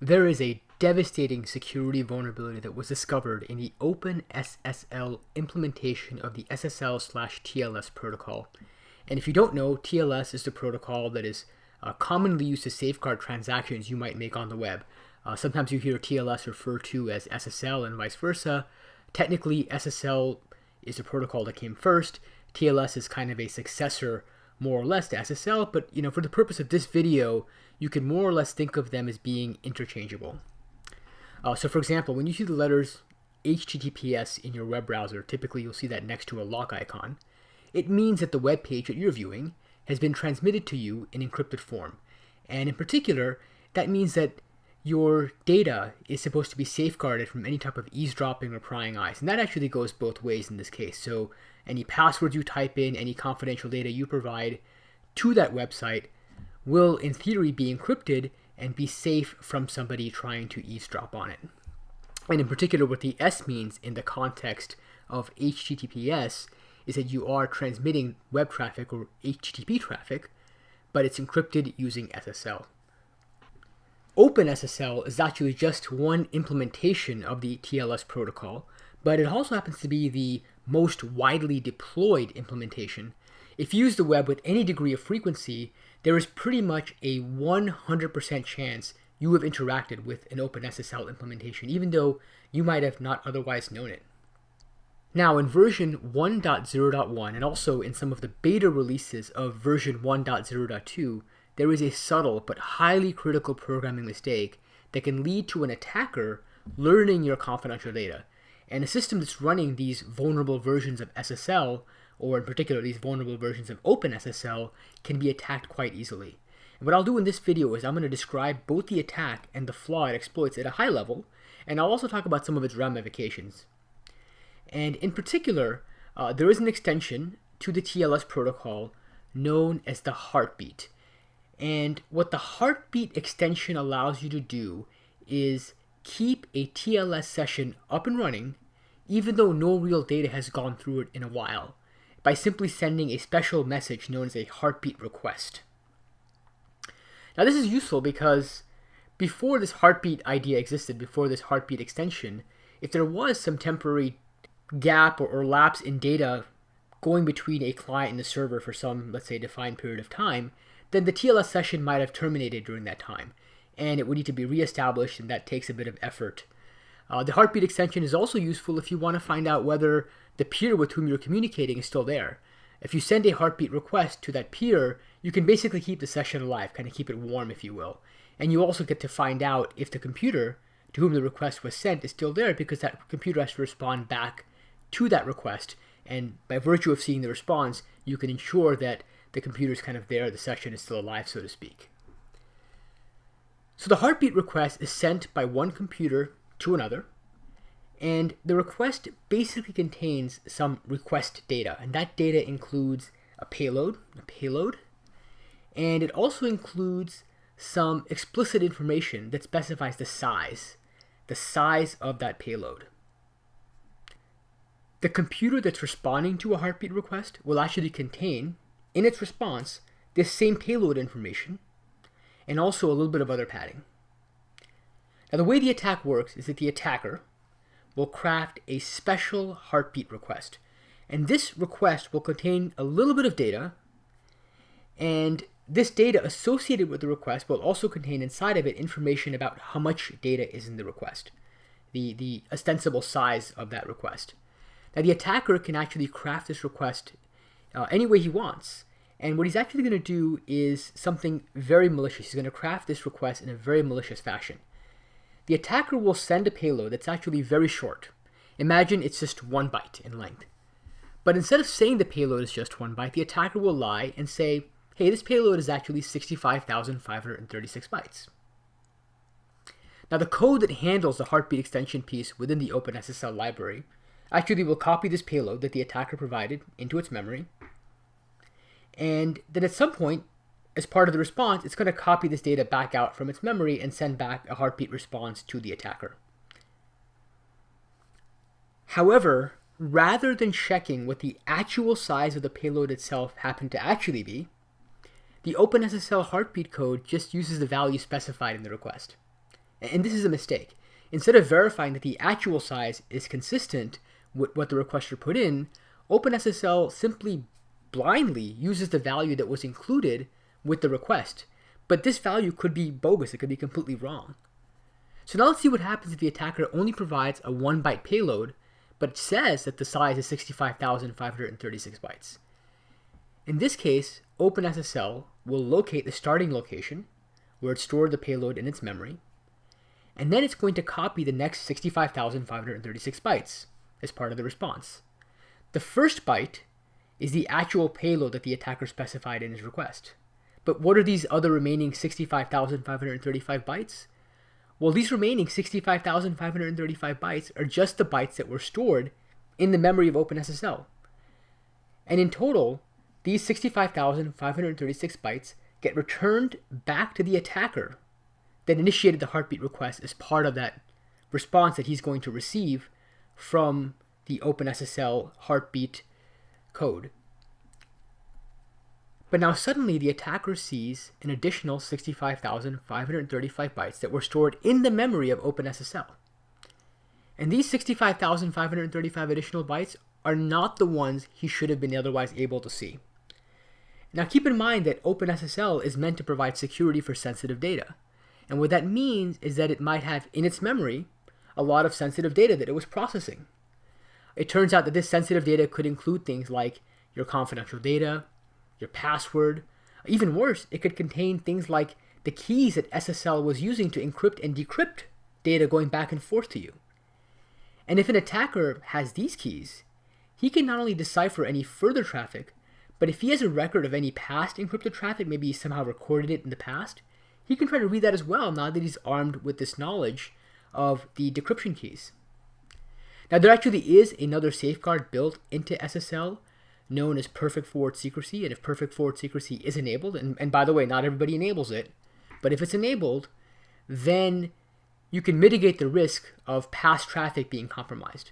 There is a devastating security vulnerability that was discovered in the OpenSSL implementation of the SSL/TLS protocol. And if you don't know, TLS is the protocol that is commonly used to safeguard transactions you might make on the web. Sometimes you hear TLS referred to as SSL and vice versa. Technically, SSL is the protocol that came first. TLS is kind of a successor, more or less, to SSL, but for the purpose of this video, you can more or less think of them as being interchangeable. So for example, when you see the letters HTTPS in your web browser, typically you'll see that next to a lock icon. It means that the web page that you're viewing has been transmitted to you in encrypted form. And in particular, that means that your data is supposed to be safeguarded from any type of eavesdropping or prying eyes. And that actually goes both ways in this case. So any passwords you type in, any confidential data you provide to that website will in theory be encrypted and be safe from somebody trying to eavesdrop on it. And in particular, what the S means in the context of HTTPS is that you are transmitting web traffic or HTTP traffic, but it's encrypted using SSL. OpenSSL is actually just one implementation of the TLS protocol, but it also happens to be the most widely deployed implementation. If you use the web with any degree of frequency, there is pretty much a 100% chance you have interacted with an OpenSSL implementation, even though you might have not otherwise known it. Now, in version 1.0.1 and also in some of the beta releases of version 1.0.2, there is a subtle but highly critical programming mistake that can lead to an attacker learning your confidential data. And a system that's running these vulnerable versions of SSL, or in particular these vulnerable versions of OpenSSL, can be attacked quite easily. And what I'll do in this video is I'm going to describe both the attack and the flaw it exploits at a high level, and I'll also talk about some of its ramifications. And in particular, there is an extension to the TLS protocol known as the Heartbeat. And what the Heartbeat extension allows you to do is keep a TLS session up and running even though no real data has gone through it in a while, by simply sending a special message known as a Heartbeat request. Now this is useful because before this Heartbeat idea existed, before this Heartbeat extension, if there was some temporary gap or lapse in data going between a client and the server for some, let's say, defined period of time, then the TLS session might have terminated during that time, and it would need to be reestablished, and that takes a bit of effort. The Heartbeat extension is also useful if you want to find out whether the peer with whom you're communicating is still there. If you send a Heartbeat request to that peer, you can basically keep the session alive, kind of keep it warm, if you will. And you also get to find out if the computer to whom the request was sent is still there, because that computer has to respond back to that request. And by virtue of seeing the response, you can ensure that the computer is kind of there, the session is still alive, so to speak. So the Heartbeat request is sent by one computer to another, and the request basically contains some request data, and that data includes a payload, and it also includes some explicit information that specifies the size of that payload. The computer that's responding to a Heartbeat request will actually contain, in its response, this same payload information, and also a little bit of other padding. Now the way the attack works is that the attacker will craft a special Heartbeat request, and this request will contain a little bit of data, and this data associated with the request will also contain inside of it information about how much data is in the request, the ostensible size of that request. Now the attacker can actually craft this request any way he wants, and what he's actually going to do is something very malicious. He's going to craft this request in a very malicious fashion. The attacker will send a payload that's actually very short. Imagine it's just 1 byte in length. But instead of saying the payload is just 1 byte, the attacker will lie and say, hey, this payload is actually 65,536 bytes. Now the code that handles the Heartbeat extension piece within the OpenSSL library actually will copy this payload that the attacker provided into its memory, and then at some point, as part of the response, it's going to copy this data back out from its memory and send back a Heartbeat response to the attacker. However, rather than checking what the actual size of the payload itself happened to actually be, the OpenSSL Heartbeat code just uses the value specified in the request. And this is a mistake. Instead of verifying that the actual size is consistent with what the requester put in, OpenSSL simply blindly uses the value that was included with the request. But this value could be bogus, it could be completely wrong. So now let's see what happens if the attacker only provides a 1 byte payload, but says that the size is 65,536 bytes. In this case, OpenSSL will locate the starting location, where it stored the payload in its memory, and then it's going to copy the next 65,536 bytes as part of the response. The first byte is the actual payload that the attacker specified in his request. But what are these other remaining 65,535 bytes? Well, these remaining 65,535 bytes are just the bytes that were stored in the memory of OpenSSL. And in total, these 65,536 bytes get returned back to the attacker that initiated the Heartbleed request as part of that response that he's going to receive from the OpenSSL Heartbleed code. But now suddenly the attacker sees an additional 65,535 bytes that were stored in the memory of OpenSSL. And these 65,535 additional bytes are not the ones he should have been otherwise able to see. Now keep in mind that OpenSSL is meant to provide security for sensitive data. And what that means is that it might have in its memory a lot of sensitive data that it was processing. It turns out that this sensitive data could include things like your confidential data, your password. Even worse, it could contain things like the keys that SSL was using to encrypt and decrypt data going back and forth to you. And if an attacker has these keys, he can not only decipher any further traffic, but if he has a record of any past encrypted traffic, maybe he somehow recorded it in the past, he can try to read that as well now that he's armed with this knowledge of the decryption keys. Now there actually is another safeguard built into SSL known as perfect forward secrecy, and if perfect forward secrecy is enabled, and by the way, not everybody enables it, but if it's enabled, then you can mitigate the risk of past traffic being compromised.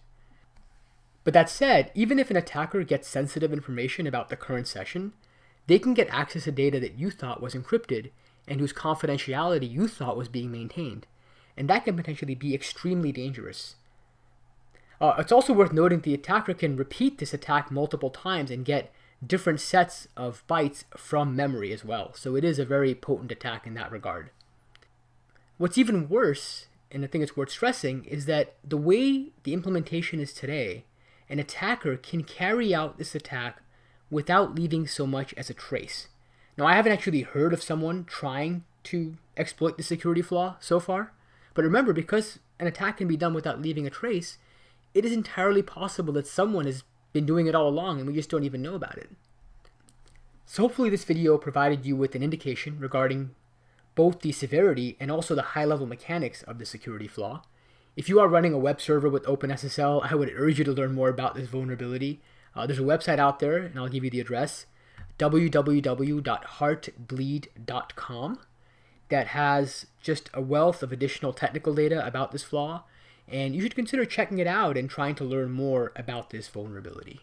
But that said, even if an attacker gets sensitive information about the current session, they can get access to data that you thought was encrypted and whose confidentiality you thought was being maintained, and that can potentially be extremely dangerous. It's also worth noting the attacker can repeat this attack multiple times and get different sets of bytes from memory as well. So it is a very potent attack in that regard. What's even worse, and I think it's worth stressing, is that the way the implementation is today, an attacker can carry out this attack without leaving so much as a trace. Now, I haven't actually heard of someone trying to exploit the security flaw so far, but remember, because an attack can be done without leaving a trace, it is entirely possible that someone has been doing it all along and we just don't even know about it. So hopefully this video provided you with an indication regarding both the severity and also the high-level mechanics of the security flaw. If you are running a web server with OpenSSL, I would urge you to learn more about this vulnerability. There's a website out there, and I'll give you the address, www.heartbleed.com, that has just a wealth of additional technical data about this flaw, and you should consider checking it out and trying to learn more about this vulnerability.